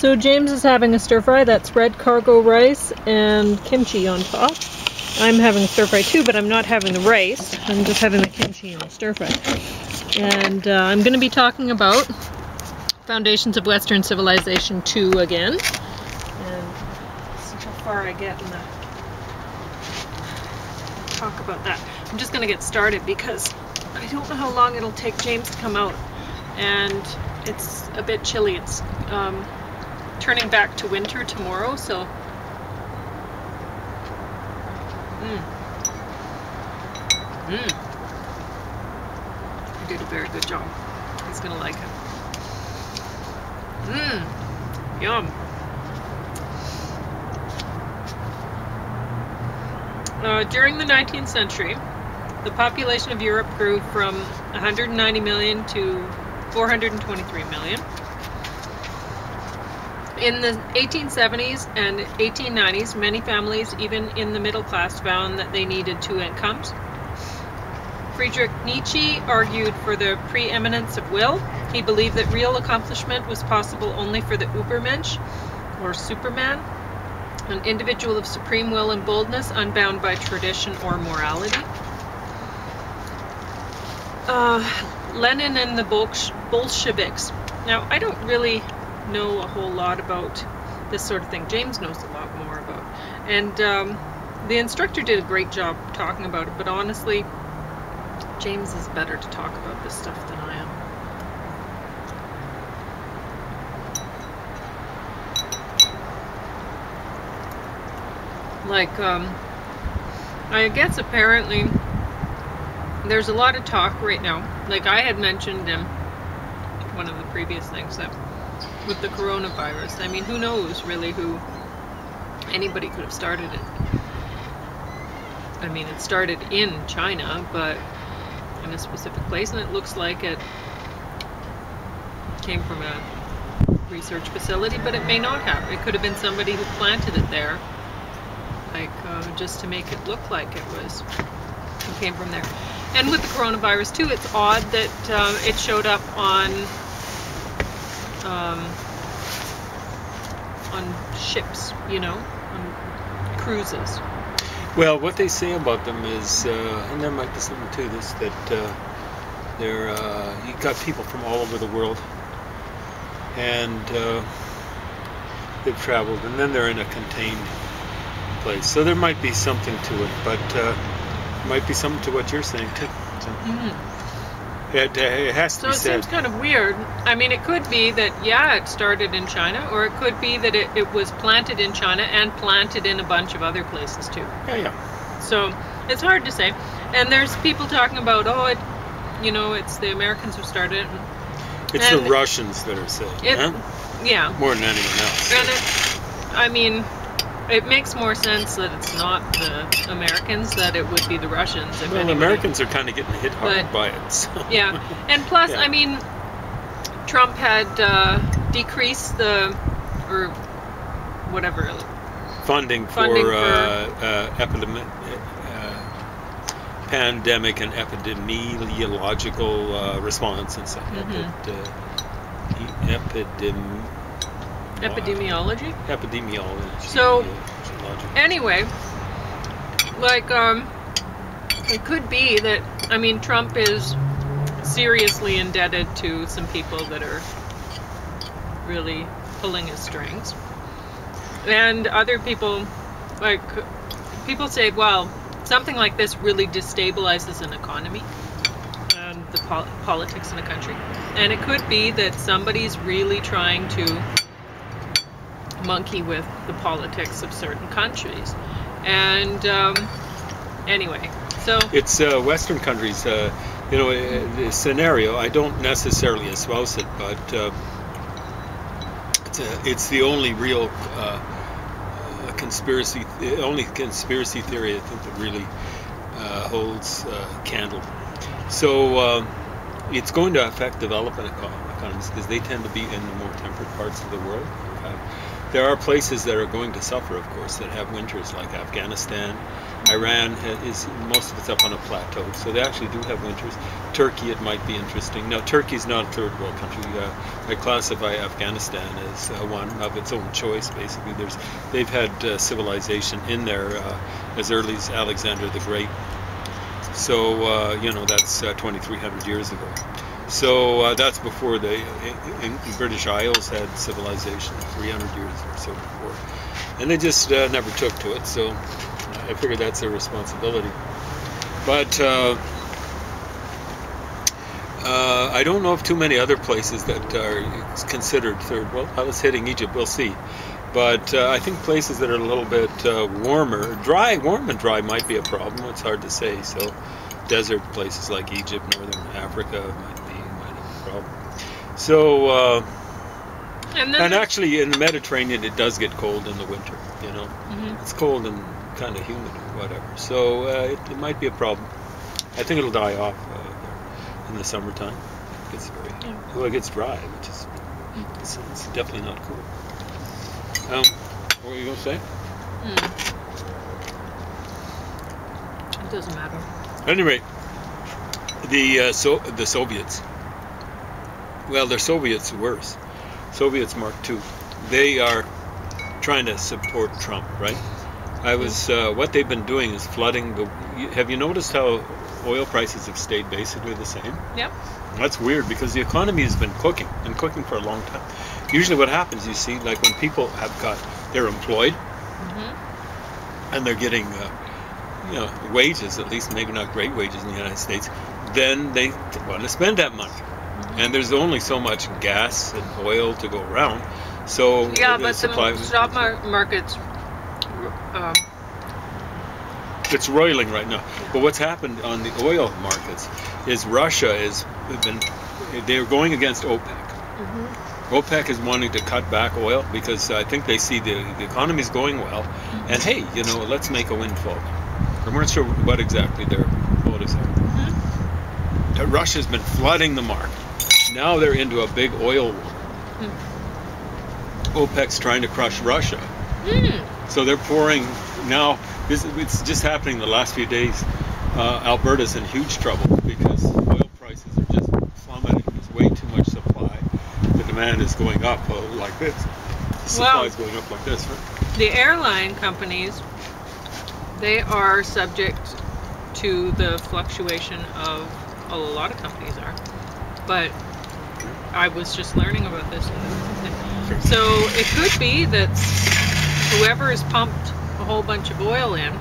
So James is having a stir fry. That's red cargo rice and kimchi on top. I'm having a stir fry too, but I'm not having the rice. I'm just having the kimchi and the stir fry. And I'm going to be talking about Foundations of Western Civilization 2 again. And see how far I get in the talk about that. I'm just going to get started because I don't know how long it'll take James to come out. And it's a bit chilly. It's turning back to winter tomorrow, so I did a very good job. He's gonna like it. Yum. During the 19th century, the population of Europe grew from 190 million to 423 million. In the 1870s and 1890s, many families, even in the middle class, found that they needed two incomes. Friedrich Nietzsche argued for the preeminence of will. He believed that real accomplishment was possible only for the Übermensch, or Superman, an individual of supreme will and boldness, unbound by tradition or morality. Lenin and the Bolsheviks. Now, I don't really know a whole lot about this sort of thing. James knows a lot more about. And the instructor did a great job talking about it, but honestly, James is better to talk about this stuff than I am. Like, I guess apparently there's a lot of talk right now. Like I had mentioned in one of the previous things that with the coronavirus, I mean, who knows really who anybody could have started it. I mean, it started in China, but in a specific place, and it looks like it came from a research facility, but it may not have. It could have been somebody who planted it there, like just to make it look like it was, it came from there. And with the coronavirus too, it's odd that it showed up on ships, you know, on cruises. Well, what they say about them is, and there might be something to this, that you got people from all over the world, and they've traveled, and then they're in a contained place. So there might be something to it, but might be something to what you're saying too. So, it has to be said. So it seems kind of weird. I mean, it could be that, yeah, it started in China, or it could be that it was planted in China and planted in a bunch of other places too. Yeah. So it's hard to say. And there's people talking about, you know, it's the Americans who started it. It's the Russians that are saying it. Yeah. More than anyone else. And I mean, it makes more sense that it's not the Americans, that it would be the Russians. Well, the Americans are kind of getting hit hard by it. So. Yeah, and plus, I mean, Trump had decreased or whatever funding for pandemic and epidemiological response and stuff. Epidemiology? Epidemiology. So, anyway, like, it could be that, I mean, Trump is seriously indebted to some people that are really pulling his strings. And other people, like, people say, well, something like this really destabilizes an economy and the politics in a country. And it could be that somebody's really trying to monkey with the politics of certain countries. And anyway, so it's Western countries, you know, the scenario, I don't necessarily espouse it, but it's the only real conspiracy theory I think that really holds candle. So it's going to affect developing economies because they tend to be in the more temperate parts of the world. There are places that are going to suffer, of course, that have winters like Afghanistan, Iran is most of it's up on a plateau, so they actually do have winters. Turkey, it might be interesting. Now, Turkey's not a third world country. I classify Afghanistan as one of its own choice. Basically, they've had civilization in there as early as Alexander the Great. So you know, that's 2,300 years ago. So that's before the British Isles had civilization, 300 years or so before, and they just never took to it. So I figure that's their responsibility. But I don't know of too many other places that are considered third world. I was hitting Egypt, we'll see. But I think places that are a little bit warmer, warm and dry might be a problem. It's hard to say. So desert places like Egypt, northern Africa might have a problem. So and actually in the Mediterranean it does get cold in the winter. You know, it's cold and kind of humid or whatever. So it might be a problem. I think it'll die off in the summertime. Well, it gets dry, which is it's definitely not cool. What were you going to say? It doesn't matter. Anyway, the Soviets. Well, they're Soviets worse. Soviets Mark II. They are trying to support Trump, right? What they've been doing is flooding the. Have you noticed how oil prices have stayed basically the same? Yep. That's weird because the economy has been cooking for a long time. Usually what happens, you see, like when people they're employed and they're getting wages, at least maybe not great wages in the United States, then they want to spend that money. And there's only so much gas and oil to go around. So yeah, but the stock market's it's roiling right now. But what's happened on the oil markets is they're going against OPEC. OPEC is wanting to cut back oil because I think they see the economy's going well, and hey, let's make a windfall. I'm not sure what exactly their motives are. Russia's been flooding the market. Now they're into a big oil war. OPEC's trying to crush Russia. So they're pouring now. It's just happening the last few days. Alberta's in huge trouble because oil prices are just plummeting. There's way too much supply. The demand is going up like this. The supply is going up like this, right? The airline companies, they are subject to the fluctuation of a lot of companies are. But I was just learning about this. So it could be that whoever has pumped a whole bunch of oil in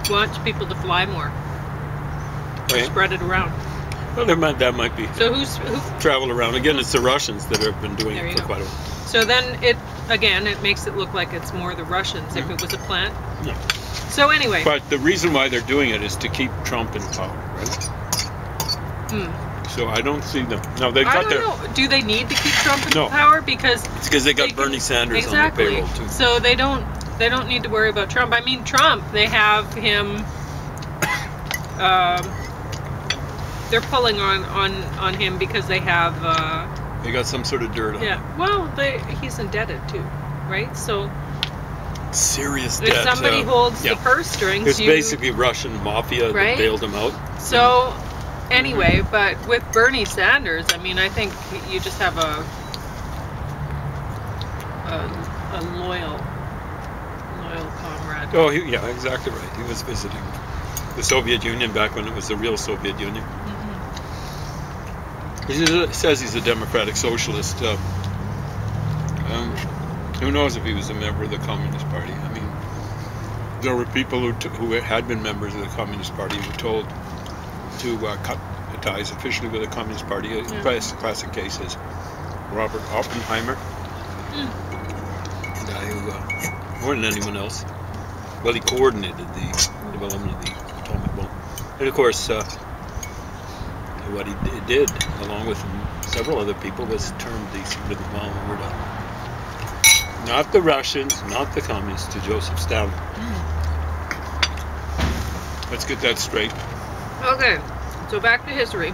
wants people to fly more. Spread it around. Well, that might be. So who travel around? Again, it's the Russians that have been doing it for quite a while. So then it makes it look like it's more the Russians if it was a plant. Yeah. So anyway. But the reason why they're doing it is to keep Trump in power, right? So I don't see them. No, they've got their. I don't know. Do they need to keep Trump in power? Because it's because they got Bernie Sanders on the payroll too. So they don't need to worry about Trump. I mean, Trump, they have him. They're pulling on him because they have. They got some sort of dirt on him. Yeah. Well, he's indebted too, right? So. Serious debt. If somebody holds the purse strings, it's basically Russian mafia that bailed him out. So. Anyway, but with Bernie Sanders, I mean, I think you just have a loyal comrade. Oh, yeah, exactly right. He was visiting the Soviet Union back when it was the real Soviet Union. He says he's a democratic socialist. Who knows if he was a member of the Communist Party? I mean, there were people who had been members of the Communist Party who were told to cut ties officially with the Communist Party. Classic case is Robert Oppenheimer, the guy who, more than anyone else, well, he coordinated the development of the atomic bomb. And of course, what he did, along with several other people, was termed the secret of the bomb. Not the Russians, not the communists, to Joseph Stalin. Let's get that straight. Okay, so back to history.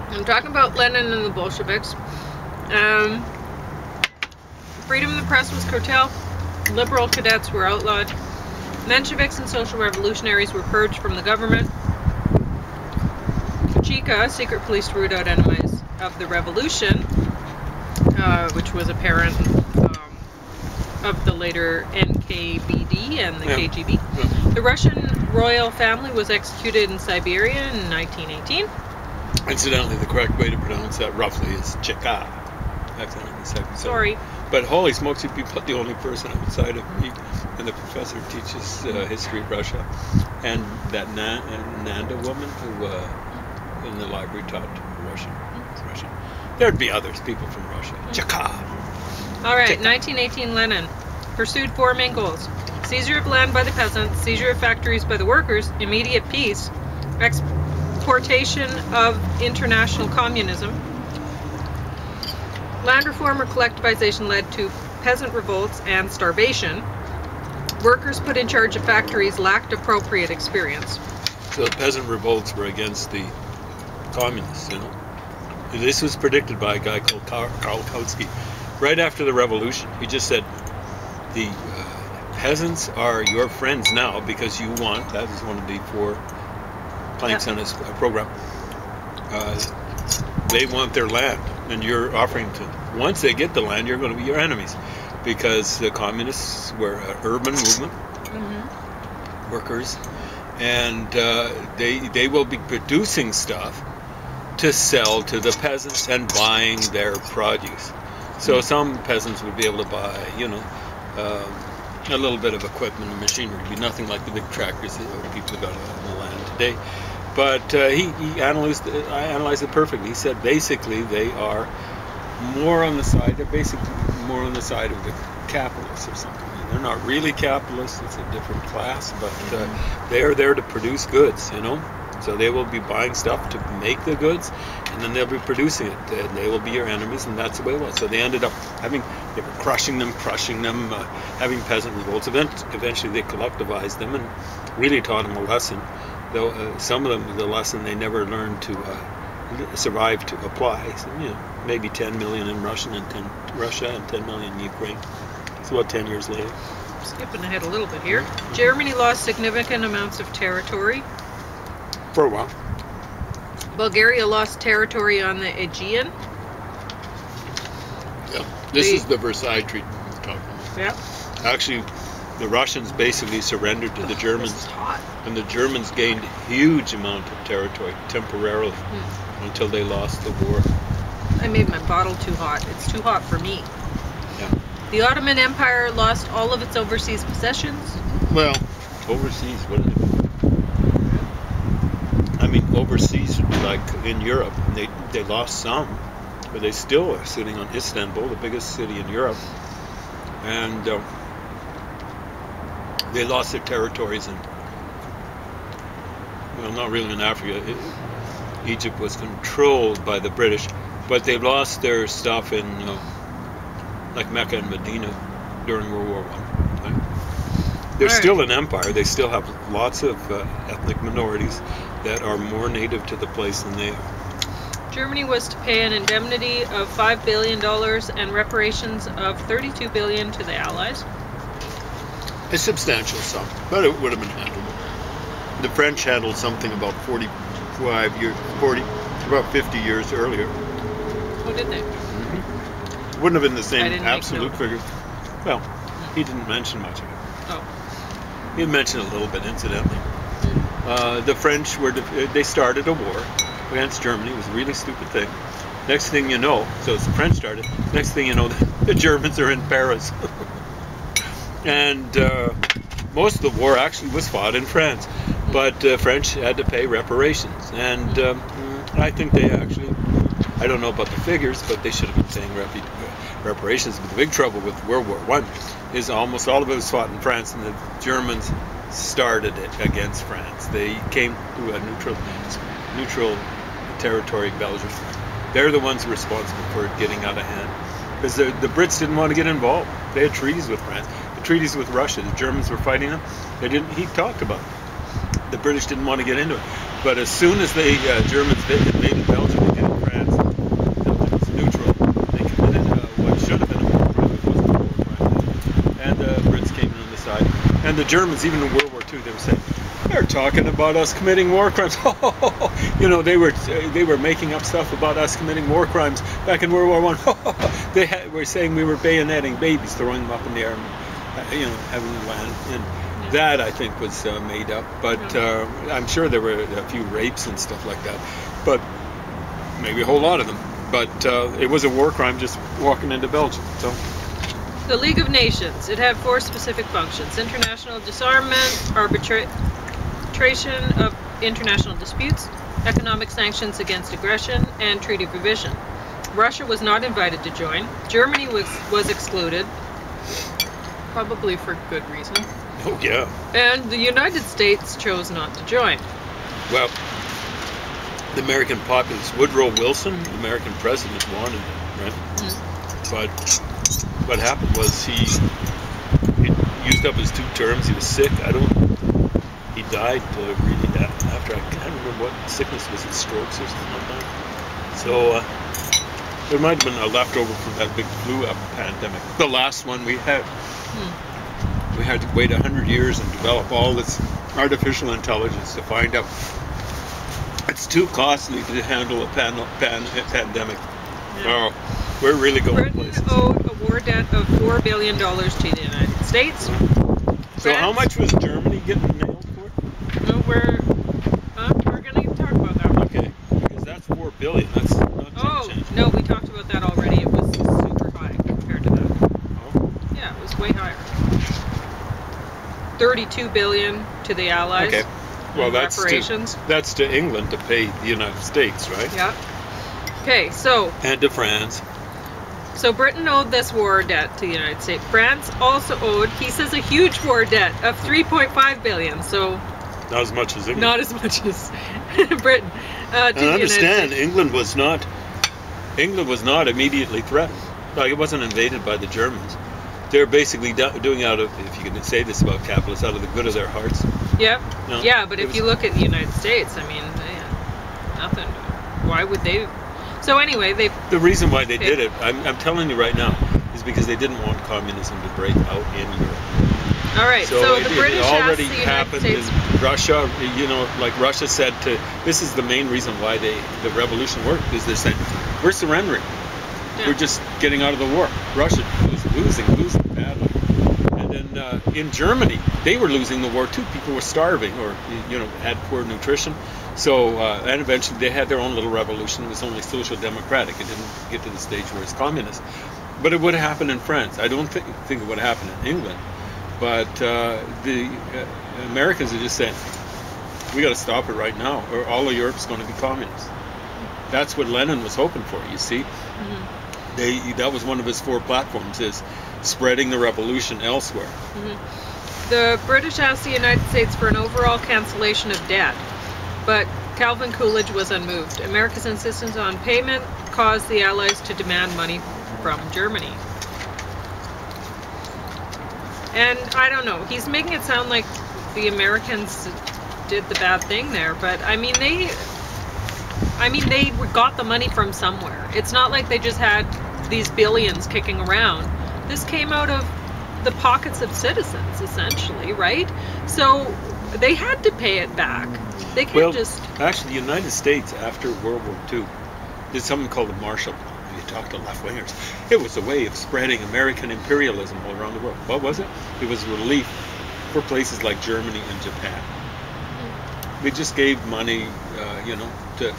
I'm talking about Lenin and the Bolsheviks. Freedom of the press was curtailed. Liberal cadets were outlawed. Mensheviks and social revolutionaries were purged from the government. Cheka, secret police to root out enemies of the revolution, which was a parent of the later NKVD and the KGB. The Russian royal family was executed in Siberia in 1918. Incidentally, the correct way to pronounce that roughly is Cheka. Sorry. But holy smokes, you'd be the only person outside of me, and the professor teaches history of Russia, and that Nanda woman who in the library taught Russian. There'd be others, people from Russia. Cheka. All right, 1918 Lenin pursued 4 main goals: seizure of land by the peasants, seizure of factories by the workers, immediate peace, exportation of international communism. Land reform or collectivization led to peasant revolts and starvation. Workers put in charge of factories lacked appropriate experience. So the peasant revolts were against the communists, you know. This was predicted by a guy called Karl Kautsky right after the revolution. He just said, the peasants are your friends now because you want, that was one of the 4 planks on his program, they want their land, and you're offering to, once they get the land, you're going to be your enemies, because the communists were an urban movement, workers, and they will be producing stuff to sell to the peasants and buying their produce. So some peasants would be able to buy, you know, a little bit of equipment and machinery. It'd be nothing like the big tractors that people got on the land today. But he analyzed it perfectly. He said basically they are more on the side. They're basically more on the side of the capitalists or something. They're not really capitalists. It's a different class, but they are there to produce goods. You know. So they will be buying stuff to make the goods, and then they'll be producing it. And they will be your enemies, and that's the way it was. So they ended up they were crushing them, having peasant revolts. Eventually they collectivized them and really taught them a lesson. Though some of them, the lesson they never learned to survive to apply. So, you know, maybe 10 million in Russia and 10 million in Ukraine. It's about 10 years later. Skipping ahead a little bit here. Germany lost significant amounts of territory. For a while. Bulgaria lost territory on the Aegean. Yeah, this is the Versailles Treaty we're talking about. Yeah. Actually, the Russians basically surrendered to the Germans, This is hot. and the Germans gained a huge amount of territory temporarily until they lost the war. I made my bottle too hot. It's too hot for me. Yeah. The Ottoman Empire lost all of its overseas possessions. Well, overseas, what is it? I mean, overseas would be like in Europe. They lost some, but they still are sitting on Istanbul, the biggest city in Europe. And they lost their territories in, well, not really in Africa. Egypt was controlled by the British, but they lost their stuff in like Mecca and Medina during World War I. Right? They're still an empire. They still have lots of ethnic minorities that are more native to the place than they are. Germany was to pay an indemnity of $5 billion and reparations of $32 billion to the Allies. A substantial sum, but it would have been handled. The French handled something about 50 years earlier. Oh, did they? Wouldn't have been the same absolute figure. Well, he didn't mention much of it. Oh. He mentioned a little bit, incidentally. The French they started a war against Germany. It was a really stupid thing. Next thing you know, so it's the French started. Next thing you know, the Germans are in Paris. And most of the war actually was fought in France. But French had to pay reparations. And I think they actually, I don't know about the figures, but they should have been paying reparations. But the big trouble with World War I is almost all of it was fought in France, and the Germans started it against France. They came to a neutral territory, Belgium. They're the ones responsible for it getting out of hand. Because the Brits didn't want to get involved. They had treaties with France, the treaties with Russia. The Germans were fighting them. They didn't. He talked about it. The British didn't want to get into it. But as soon as the Germans invaded Belgium against France, Belgium was neutral. They committed what should have been a war crime. It wasn't a war crime. And the Brits came in on the side. And And the Germans, even in World War II, they were saying, they're talking about us committing war crimes. You know, they were making up stuff about us committing war crimes back in World War I. They were saying we were bayoneting babies, throwing them up in the air, and, you know, having them land. And that, I think, was made up. But I'm sure there were a few rapes and stuff like that. But maybe a whole lot of them. But it was a war crime just walking into Belgium. So. The League of Nations. It had 4 specific functions: international disarmament, arbitration of international disputes, economic sanctions against aggression, and treaty revision. Russia was not invited to join. Germany was excluded, probably for good reason. Oh, yeah. And the United States chose not to join. Well, the American populace, Woodrow Wilson, the American president, wanted it, right? Mm-hmm. But what happened was he used up his 2 terms. He was sick. He died really after, I can't remember what sickness was, it strokes or something like that. So there might have been a leftover from that big flu pandemic. The last one we had. We had to wait 100 years and develop all this artificial intelligence to find out. It's too costly to handle a pandemic. Yeah. Oh, we're really going Britain places. Owed a war debt of $4 billion to the United States. So how much was Germany getting nailed for? No, we're going to talk about that one. Okay, because that's $4 billion. That's not change. No, we talked about that already. It was super high compared to that. Oh. Yeah, it was way higher. $32 billion to the Allies. Okay. Well, that's reparations. That's to England to pay the United States, right? Yeah. Okay, so. And to France. So Britain owed this war debt to the United States. France also owed, he says, a huge war debt of $3.5 billion. So not as much as England. Not as much as Britain. And understand, England was not immediately threatened. Like, it wasn't invaded by the Germans. They're basically doing out of, if you can say this about capitalists, out of the good of their hearts. Yep. No, yeah, but if you look at the United States, I mean, they had nothing. Why would they? So anyway, the reason why they did it, I'm telling you right now, is because they didn't want communism to break out in Europe. All right. So the British it already asked the happened United States. in Russia. You know, like Russia said to. This is the main reason why the revolution worked, is they said, we're surrendering. Yeah. We're just getting out of the war. Russia was losing badly. And then in Germany, they were losing the war too. People were starving, or had poor nutrition. So and eventually they had their own little revolution. It was only social democratic. It didn't get to the stage where it's communist. But it would have happened in France. I don't think it would happen in England. But the Americans are just saying, we got to stop it right now, or all of Europe's going to be communist. That's what Lenin was hoping for. You see. Mm-hmm. That was one of his 4 platforms, is spreading the revolution elsewhere. Mm-hmm. The British asked the United States for an overall cancellation of debt, but Calvin Coolidge was unmoved. America's insistence on payment caused the Allies to demand money from Germany. And I don't know, he's making it sound like the Americans did the bad thing there, but I mean they got the money from somewhere. It's not like they just had these billions kicking around. This came out of the pockets of citizens, essentially, right? So they had to pay it back. They can't Actually, the United States, after World War II, did something called the Marshall Plan. You talk to left-wingers. It was a way of spreading American imperialism all around the world. What was it? It was relief for places like Germany and Japan. They just gave money,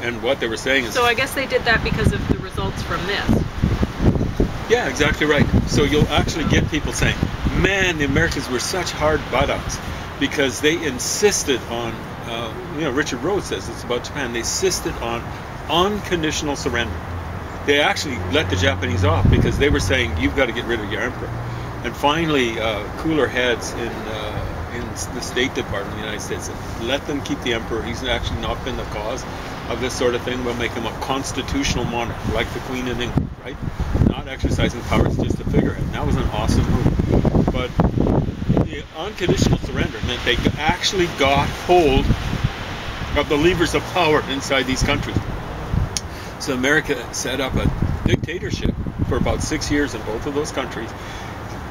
and what they were saying is... So I guess they did that because of the results from this. Yeah, exactly right. So you'll actually get people saying, man, the Americans were such hard buttocks, because they insisted on, Richard Rhodes says it's about Japan, they insisted on unconditional surrender. They actually let the Japanese off because they were saying, you've got to get rid of your emperor. And finally, cooler heads in the State Department of the United States said, let them keep the emperor. He's actually not been the cause of this sort of thing. We'll make him a constitutional monarch, like the Queen in England, right? Not exercising powers, just a figurehead. And that was an awesome move. But the unconditional surrender meant they actually got hold of the levers of power inside these countries. So America set up a dictatorship for about 6 years in both of those countries,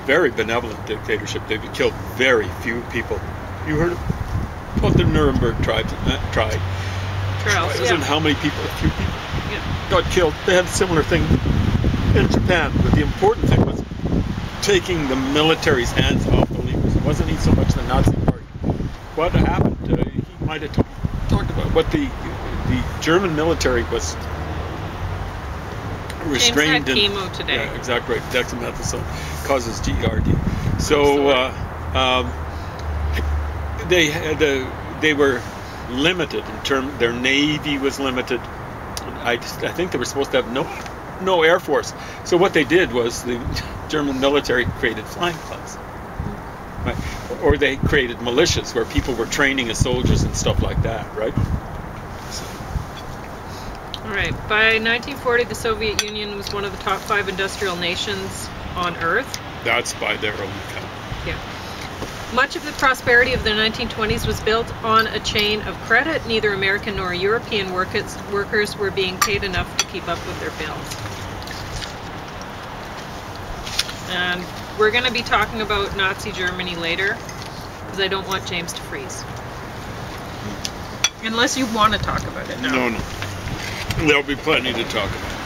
very benevolent dictatorship. They killed very few people. You heard about the Nuremberg trials, Trials, and yeah. how many people, a few people Yeah. got killed. They had a similar thing in Japan, but the important thing was taking the military's hands off the leaders. It wasn't even so much the Nazi Party. What happened, he might have talked about what the German military was restrained. James had chemo today. Yeah, exactly right. Dexamethasone causes GERD. So they were limited in terms. Their navy was limited. I think they were supposed to have no air force. So what they did was the German military created flying clubs, right? Or they created militias where people were training as soldiers and stuff like that, right? All right. By 1940, the Soviet Union was one of the top 5 industrial nations on Earth. That's by their own count. Yeah. Much of the prosperity of the 1920s was built on a chain of credit. Neither American nor European workers were being paid enough to keep up with their bills. And we're going to be talking about Nazi Germany later, because I don't want James to freeze. Unless you want to talk about it now. No. There'll be plenty to talk about.